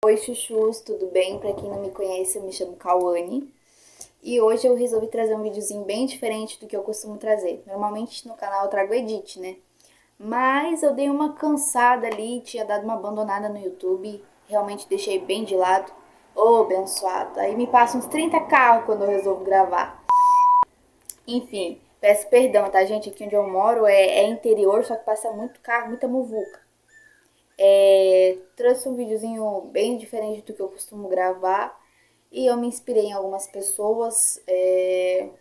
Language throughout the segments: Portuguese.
Oi, chuchus, tudo bem? Pra quem não me conhece, eu me chamo Cauane. E hoje eu resolvi trazer um videozinho bem diferente do que eu costumo trazer. Normalmente no canal eu trago edit, né? Mas eu dei uma cansada ali, tinha dado uma abandonada no YouTube. Realmente deixei bem de lado. Ô, abençoado. Aí me passa uns 30 carros quando eu resolvo gravar. Enfim, peço perdão, tá, gente? Aqui onde eu moro é interior, só que passa muito carro, muita muvuca. Trouxe um videozinho bem diferente do que eu costumo gravar e eu me inspirei em algumas pessoas,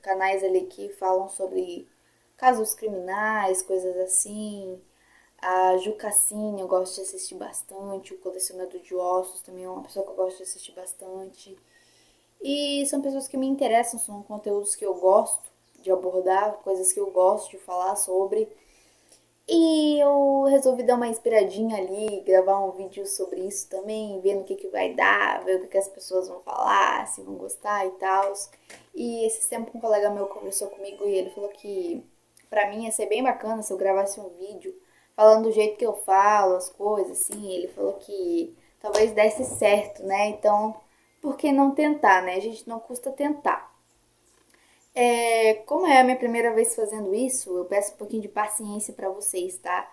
canais ali que falam sobre casos criminais, coisas assim. A Ju Cassini eu gosto de assistir bastante, o Colecionador de Ossos também é uma pessoa que eu gosto de assistir bastante. E são pessoas que me interessam, são conteúdos que eu gosto de abordar, coisas que eu gosto de falar sobre. E eu resolvi dar uma inspiradinha ali, gravar um vídeo sobre isso também, vendo o que, que vai dar, ver o que, que as pessoas vão falar, se vão gostar e tal. E esse tempo um colega meu conversou comigo e ele falou que pra mim ia ser bem bacana se eu gravasse um vídeo falando do jeito que eu falo, as coisas, assim. Ele falou que talvez desse certo, né? Então, por que não tentar, né? A gente não custa tentar. Como é a minha primeira vez fazendo isso, eu peço um pouquinho de paciência pra vocês, tá?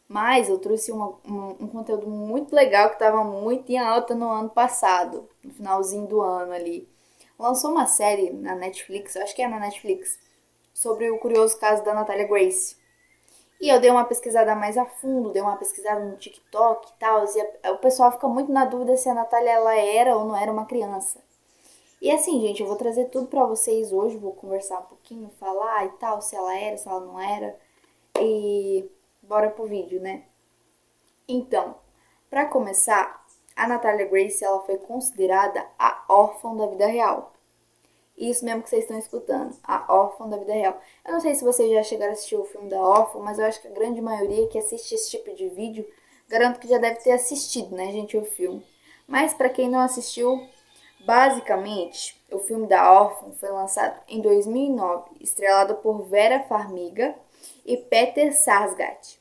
Mas eu trouxe um conteúdo muito legal que estava muito em alta no ano passado, no finalzinho do ano ali. Lançou uma série na Netflix, eu acho que é na Netflix, sobre o curioso caso da Natália Grace. E eu dei uma pesquisada mais a fundo, dei uma pesquisada no TikTok e tal, e o pessoal fica muito na dúvida se a Natália ela era ou não era uma criança. E assim, gente, eu vou trazer tudo pra vocês hoje, vou conversar um pouquinho, falar e tal, se ela era, se ela não era. E bora pro vídeo, né? Então, para começar, a Natália Grace ela foi considerada a órfã da vida real. Isso mesmo que vocês estão escutando, a órfã da vida real. Eu não sei se vocês já chegaram a assistir o filme da órfã, mas eu acho que a grande maioria que assiste esse tipo de vídeo, garanto que já deve ter assistido, né, gente, o filme. Mas para quem não assistiu, basicamente, o filme da órfã foi lançado em 2009, estrelado por Vera Farmiga e Peter Sarsgaard.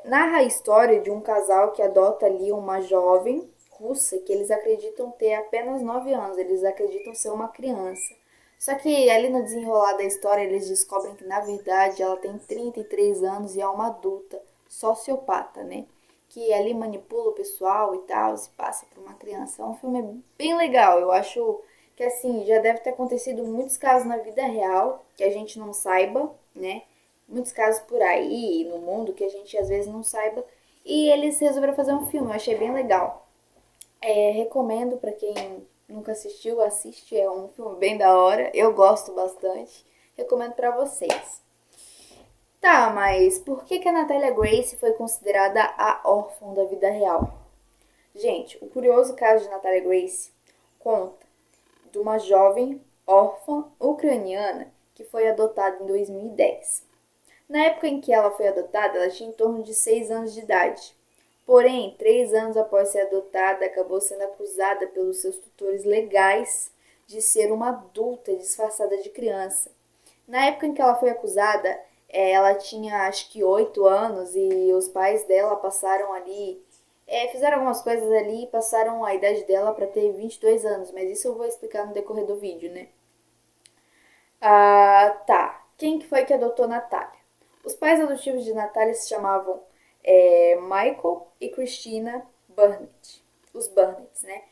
Narra a história de um casal que adota ali uma jovem russa que eles acreditam ter apenas 9 anos, eles acreditam ser uma criança. Só que ali no desenrolar da história eles descobrem que na verdade ela tem 33 anos e é uma adulta, sociopata, né? Que ali manipula o pessoal e tal, se passa por uma criança. É um filme bem legal, eu acho que assim, já deve ter acontecido muitos casos na vida real que a gente não saiba, né? Muitos casos por aí no mundo que a gente às vezes não saiba. E eles resolveram fazer um filme, eu achei bem legal. Recomendo para quem nunca assistiu, assiste, é um filme bem da hora, eu gosto bastante. Recomendo para vocês. Tá, mas por que a Natália Grace foi considerada a órfã da vida real? Gente, o curioso caso de Natália Grace conta de uma jovem órfã ucraniana que foi adotada em 2010. Na época em que ela foi adotada, ela tinha em torno de 6 anos de idade. Porém, 3 anos após ser adotada, acabou sendo acusada pelos seus tutores legais de ser uma adulta disfarçada de criança. Na época em que ela foi acusada, ela tinha acho que 8 anos e os pais dela passaram ali, fizeram algumas coisas ali e passaram a idade dela para ter 22 anos, mas isso eu vou explicar no decorrer do vídeo, né? Tá. Quem que foi que adotou Natália? Os pais adotivos de Natália se chamavam Michael e Christina Burnett. Os Burnetts, né?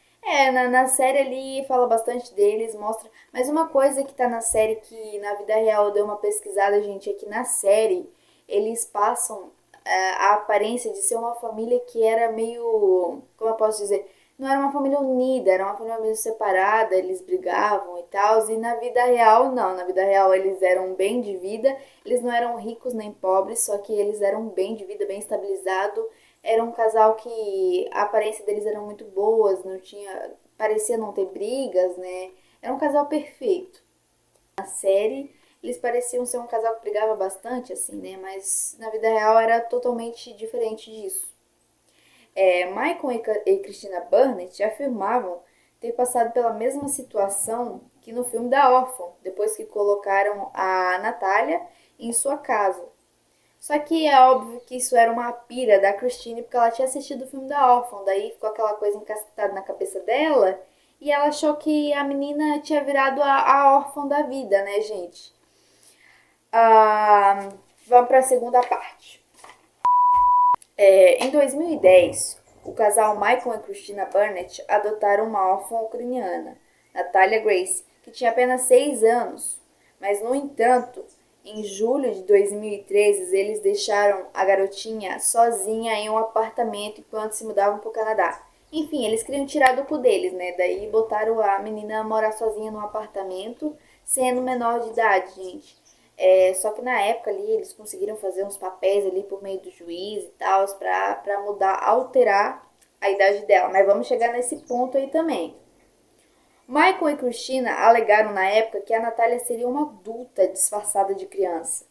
Na série ali fala bastante deles, mostra. Mas uma coisa que tá na série que na vida real eu dei uma pesquisada, gente, é que na série eles passam a aparência de ser uma família que era meio. Como eu posso dizer? Não era uma família unida, era uma família meio separada, eles brigavam e tal. E na vida real, não. Na vida real, eles eram bem de vida, eles não eram ricos nem pobres, só que eles eram bem de vida, bem estabilizado. Era um casal que a aparência deles eram muito boas, não tinha. Parecia não ter brigas, né? Era um casal perfeito. Na série, eles pareciam ser um casal que brigava bastante, assim, né? Mas na vida real era totalmente diferente disso. Michael e Christina Burnett afirmavam ter passado pela mesma situação que no filme da órfã, depois que colocaram a Natália em sua casa. Só que é óbvio que isso era uma pira da Christine, porque ela tinha assistido o filme da órfã, daí ficou aquela coisa encacetada na cabeça dela, e ela achou que a menina tinha virado a órfã da vida, né, gente? Ah, vamos para a segunda parte. Em 2010, o casal Michael e Christina Burnett adotaram uma órfã ucraniana, Natalia Grace, que tinha apenas 6 anos. Mas, no entanto, em julho de 2013, eles deixaram a garotinha sozinha em um apartamento enquanto se mudavam para o Canadá. Enfim, eles queriam tirar do cu deles, né? Daí botaram a menina a morar sozinha num apartamento, sendo menor de idade, gente. Só que na época ali eles conseguiram fazer uns papéis ali por meio do juiz e tal, pra mudar, alterar a idade dela. Mas vamos chegar nesse ponto aí também. Michael e Christina alegaram na época que a Natália seria uma adulta disfarçada de criança.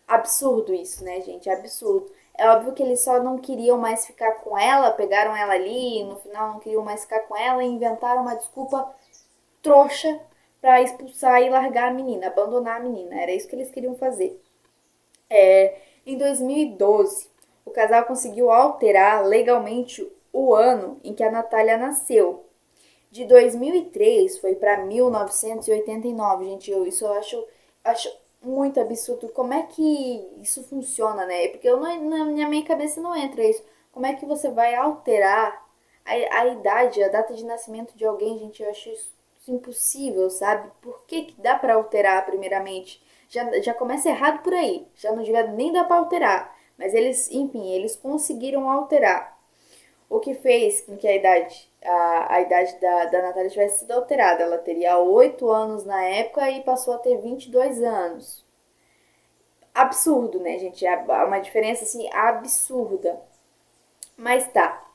Absurdo isso, né, gente? Absurdo. É óbvio que eles só não queriam mais ficar com ela, pegaram ela ali, e no final não queriam mais ficar com ela e inventaram uma desculpa trouxa para expulsar e largar a menina, abandonar a menina. Era isso que eles queriam fazer. Em 2012, o casal conseguiu alterar legalmente o ano em que a Natália nasceu. De 2003 foi para 1989, gente. Isso eu acho muito absurdo. Como é que isso funciona, né? Porque na minha cabeça não entra isso. Como é que você vai alterar a idade, a data de nascimento de alguém, gente? Eu acho isso impossível, sabe? Por que, que dá para alterar, primeiramente? Já começa errado por aí. Já não devia nem dar para alterar. Mas eles, enfim, eles conseguiram alterar. O que fez com que a idade da Natália tivesse sido alterada. Ela teria 8 anos na época e passou a ter 22 anos. Absurdo, né, gente? É uma diferença assim absurda. Mas tá.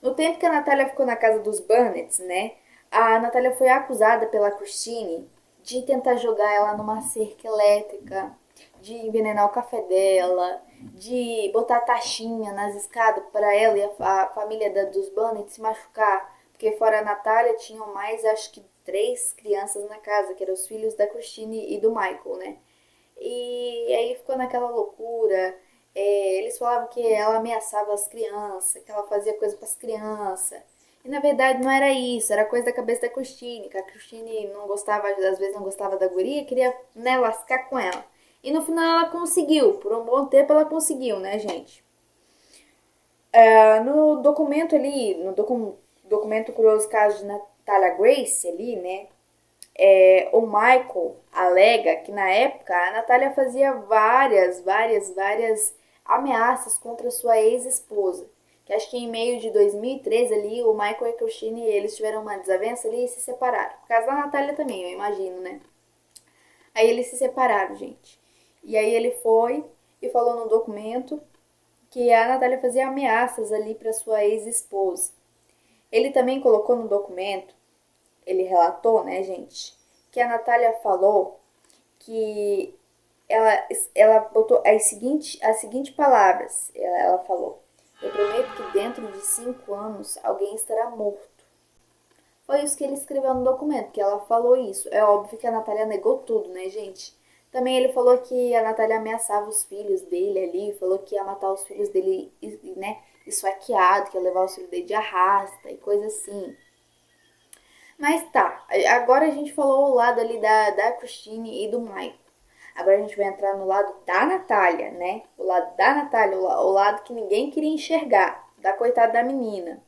No tempo que a Natália ficou na casa dos Burnets, né? A Natália foi acusada pela Christine de tentar jogar ela numa cerca elétrica, de envenenar o café dela, de botar taxinha nas escadas para ela e a família dos Burnett se machucar. Porque fora a Natália tinham mais, acho que 3 crianças na casa, que eram os filhos da Christine e do Michael, né? E aí ficou naquela loucura. Eles falavam que ela ameaçava as crianças, que ela fazia coisa para as crianças. E na verdade não era isso, era coisa da cabeça da Christine, que a Christine não gostava, às vezes não gostava da guria, queria, né, lascar com ela. E no final ela conseguiu, por um bom tempo ela conseguiu, né, gente? No documento ali, no documento Curioso Caso de Natalia Grace ali, né, o Michael alega que na época a Natália fazia várias ameaças contra sua ex-esposa. Que acho que em meio de 2013 ali, o Michael e a Christine, eles tiveram uma desavença ali e se separaram. Por causa da Natália também, eu imagino, né? Aí eles se separaram, gente. E aí ele foi e falou no documento que a Natália fazia ameaças ali para sua ex-esposa. Ele também colocou no documento, ele relatou, né, gente, que a Natália falou que ela botou as seguintes palavras. Ela falou: eu prometo que dentro de 5 anos alguém estará morto. Foi isso que ele escreveu no documento, que ela falou isso. É óbvio que a Natália negou tudo, né, gente? Também ele falou que a Natália ameaçava os filhos dele ali, falou que ia matar os filhos dele, né, esfaqueado, que ia levar os filhos dele de arrasta e coisa assim. Mas tá, agora a gente falou o lado ali da Christine e do Michael. Agora a gente vai entrar no lado da Natália, né? O lado da Natália, o lado que ninguém queria enxergar, da coitada da menina.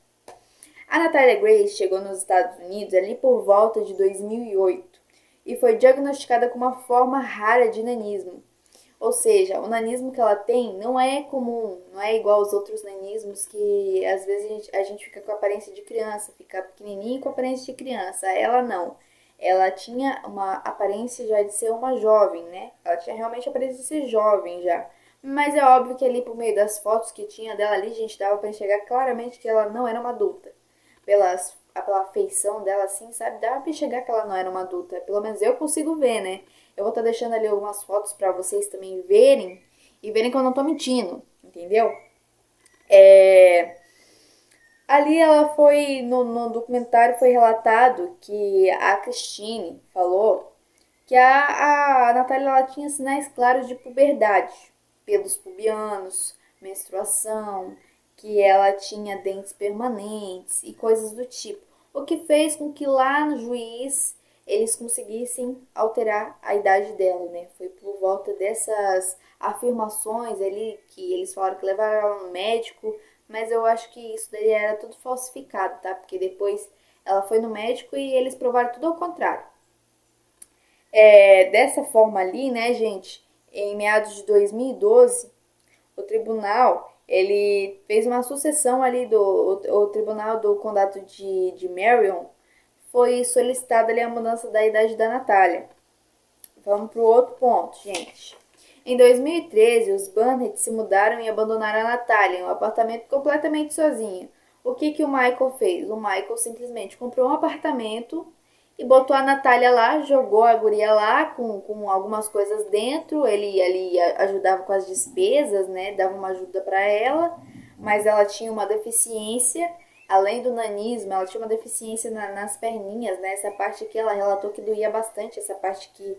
A Natália Grace chegou nos Estados Unidos ali por volta de 2008 e foi diagnosticada com uma forma rara de nanismo. Ou seja, o nanismo que ela tem não é comum, não é igual aos outros nanismos que às vezes a gente fica com a aparência de criança, fica pequenininho com a aparência de criança. Ela não. Ela tinha uma aparência já de ser uma jovem, né? Ela tinha realmente a aparência de ser jovem já. Mas é óbvio que ali por meio das fotos que tinha dela ali, a gente dava para enxergar claramente que ela não era uma adulta. Pela feição dela, assim, sabe? Dava pra enxergar que ela não era uma adulta. Pelo menos eu consigo ver, né? Eu vou estar deixando ali algumas fotos pra vocês também verem e verem que eu não tô mentindo, entendeu? É, Ali ela foi, no documentário foi relatado que a Christine falou que a Natália ela tinha sinais claros de puberdade. pelos pubianos, menstruação, que ela tinha dentes permanentes e coisas do tipo. O que fez com que lá no juiz eles conseguissem alterar a idade dela, né? Foi por volta dessas afirmações ali que eles falaram que levaram ela no médico, mas eu acho que isso daí era tudo falsificado, tá? Porque depois ela foi no médico e eles provaram tudo ao contrário. Dessa forma ali, né, gente, em meados de 2012, o tribunal, ele fez uma sucessão ali o tribunal do condado de Marion, foi solicitada ali a mudança da idade da Natália. Vamos para o outro ponto, gente. Em 2013, os Burnett se mudaram e abandonaram a Natália em um apartamento completamente sozinha. O que que o Michael fez? O Michael simplesmente comprou um apartamento e botou a Natália lá, jogou a guria lá com algumas coisas dentro. Ele ajudava com as despesas, né? Dava uma ajuda para ela, mas ela tinha uma deficiência. Além do nanismo, ela tinha uma deficiência nas perninhas, né? Essa parte que ela relatou que doía bastante, essa parte que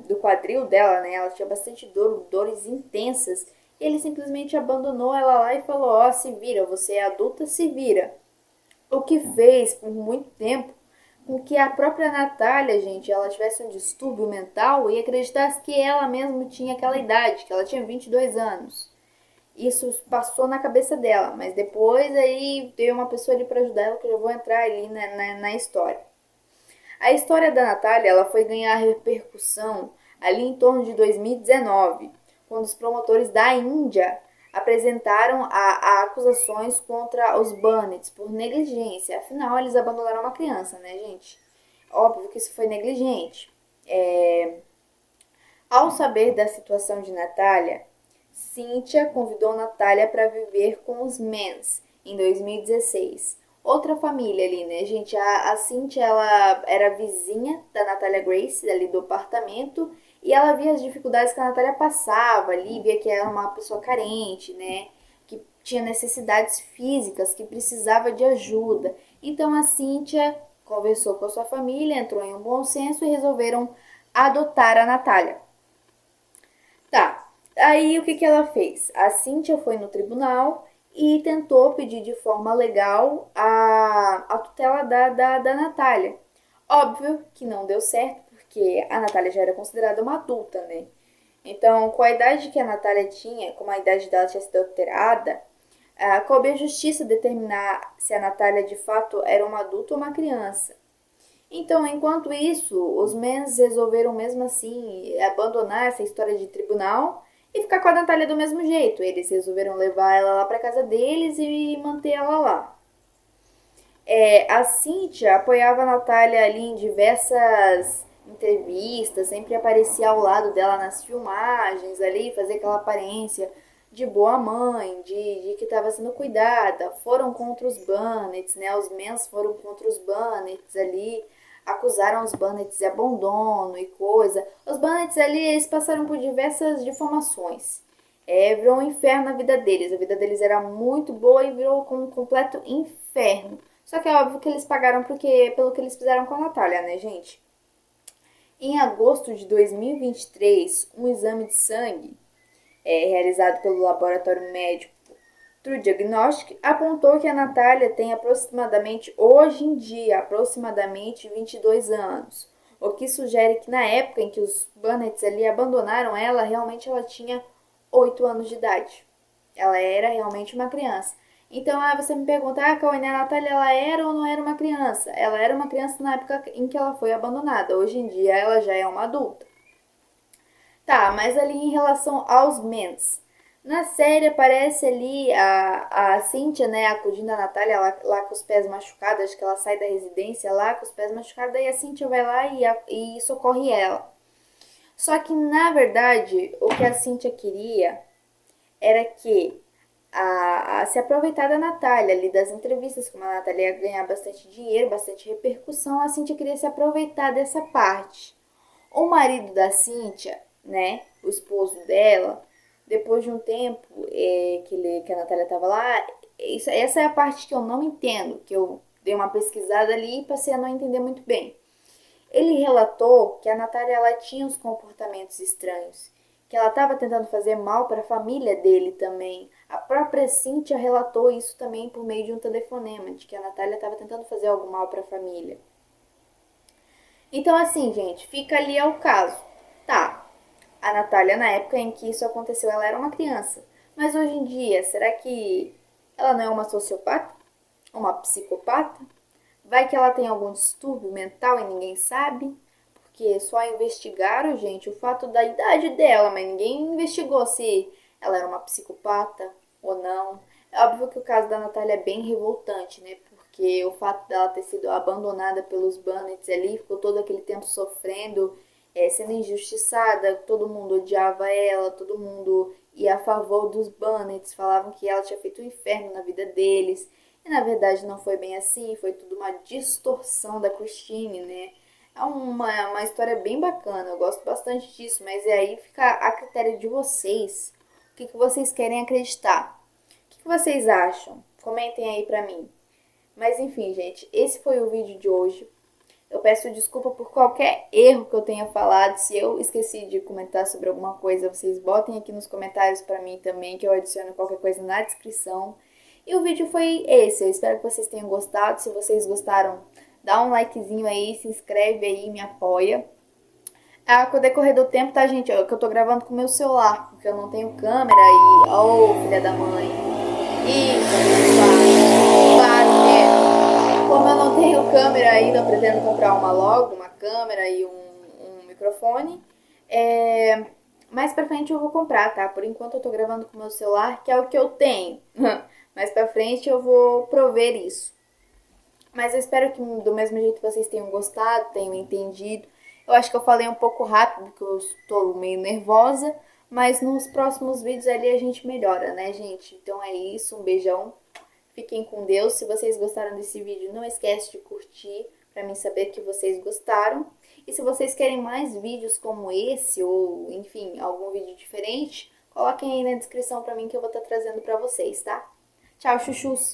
do quadril dela, né? Ela tinha bastante dores intensas. E ele simplesmente abandonou ela lá e falou: ó, se vira, você é adulta, se vira. O que fez por muito tempo com que a própria Natália, gente, ela tivesse um distúrbio mental e acreditasse que ela mesma tinha aquela idade, que ela tinha 22 anos. Isso passou na cabeça dela, mas depois aí veio uma pessoa ali para ajudar ela, que eu já vou entrar ali na história. A história da Natália ela foi ganhar repercussão ali em torno de 2019, quando os promotores da Índia apresentaram a acusações contra os Burnett por negligência. Afinal, eles abandonaram uma criança, né, gente? Óbvio que isso foi negligente. Ao saber da situação de Natália, Cynthia convidou Natália para viver com os Mans em 2016. Outra família ali, né, gente? A Cynthia, ela era vizinha da Natália Grace, ali do apartamento, e ela via as dificuldades que a Natália passava ali, via que era uma pessoa carente, né? Que tinha necessidades físicas, que precisava de ajuda. Então a Cynthia conversou com a sua família, entrou em um bom senso e resolveram adotar a Natália. Tá, aí o que que ela fez? A Cíntia foi no tribunal e tentou pedir de forma legal a tutela da Natália. Óbvio que não deu certo, porque a Natália já era considerada uma adulta, né? Então, com a idade que a Natália tinha, como a idade dela tinha sido alterada, coube à justiça determinar se a Natália de fato era uma adulta ou uma criança. Então, enquanto isso, os Mans resolveram mesmo assim abandonar essa história de tribunal e ficar com a Natália do mesmo jeito. Eles resolveram levar ela lá para casa deles e manter ela lá. A Cynthia apoiava a Natália ali em diversas entrevistas, sempre aparecia ao lado dela nas filmagens ali, fazia aquela aparência de boa mãe, de que estava sendo cuidada. Foram contra os Burnets, né? Os Mans foram contra os Burnets ali, acusaram os Burnets de abandono e coisa. Os Burnets ali, eles passaram por diversas difamações. Virou um inferno na vida deles. A vida deles era muito boa e virou um completo inferno. Só que é óbvio que eles pagaram pelo que eles fizeram com a Natália, né, gente? Em agosto de 2023, um exame de sangue realizado pelo laboratório médico True Diagnostic apontou que a Natália tem aproximadamente, hoje em dia, aproximadamente 22 anos. O que sugere que na época em que os Burnets ali abandonaram ela, realmente ela tinha 8 anos de idade. Ela era realmente uma criança. Então, você me pergunta, Cauane, a Natália, ela era ou não era uma criança? Ela era uma criança na época em que ela foi abandonada. Hoje em dia, ela já é uma adulta. Tá, mas ali em relação aos Mens. Na série aparece ali a Cynthia, né, acudindo a Natália lá com os pés machucados. Acho que ela sai da residência lá com os pés machucados. Daí a Cynthia vai lá e socorre ela. Só que, na verdade, o que a Cynthia queria era que se aproveitar da Natália ali, das entrevistas, como a Natália ia ganhar bastante dinheiro, bastante repercussão, a Cynthia queria se aproveitar dessa parte. O marido da Cynthia, né, o esposo dela, depois de um tempo que a Natália estava lá, essa é a parte que eu não entendo, que eu dei uma pesquisada ali e passei a não entender muito bem. Ele relatou que a Natália ela tinha uns comportamentos estranhos, que ela estava tentando fazer mal para a família dele também. A própria Cíntia relatou isso também por meio de um telefonema, de que a Natália estava tentando fazer algo mal para a família. Então, assim, gente, fica ali ao caso. Tá, a Natália, na época em que isso aconteceu, ela era uma criança. Mas hoje em dia, será que ela não é uma sociopata? Uma psicopata? Vai que ela tem algum distúrbio mental e ninguém sabe? Porque só investigaram, gente, o fato da idade dela, mas ninguém investigou se ela era uma psicopata ou não. É óbvio que o caso da Natália é bem revoltante, né? Porque o fato dela ter sido abandonada pelos Bannets ali, ficou todo aquele tempo sofrendo, sendo injustiçada, todo mundo odiava ela, todo mundo ia a favor dos Bannets, falavam que ela tinha feito um inferno na vida deles. E na verdade não foi bem assim, foi tudo uma distorção da Christine, né? É uma história bem bacana, eu gosto bastante disso, mas aí fica a critério de vocês. O que vocês querem acreditar? O que vocês acham? Comentem aí pra mim. Mas enfim, gente, esse foi o vídeo de hoje. Eu peço desculpa por qualquer erro que eu tenha falado. Se eu esqueci de comentar sobre alguma coisa, vocês botem aqui nos comentários pra mim também, que eu adiciono qualquer coisa na descrição. E o vídeo foi esse. Eu espero que vocês tenham gostado. Se vocês gostaram, dá um likezinho aí, se inscreve aí, me apoia. Ah, com o decorrer do tempo, tá, gente? Que eu tô gravando com o meu celular, porque eu não tenho câmera e... Oh, filha da mãe. Isso, como eu não tenho câmera ainda, eu pretendo comprar uma logo, uma câmera e um microfone. Mais pra frente eu vou comprar, tá? Por enquanto eu tô gravando com o meu celular, que é o que eu tenho. Mais pra frente eu vou prover isso. Mas eu espero que do mesmo jeito vocês tenham gostado, tenham entendido. Eu acho que eu falei um pouco rápido, porque eu estou meio nervosa. Mas nos próximos vídeos ali a gente melhora, né, gente? Então é isso, um beijão. Fiquem com Deus. Se vocês gostaram desse vídeo, não esquece de curtir para mim saber que vocês gostaram. E se vocês querem mais vídeos como esse ou, enfim, algum vídeo diferente, coloquem aí na descrição para mim que eu vou estar trazendo para vocês, tá? Tchau, chuchus!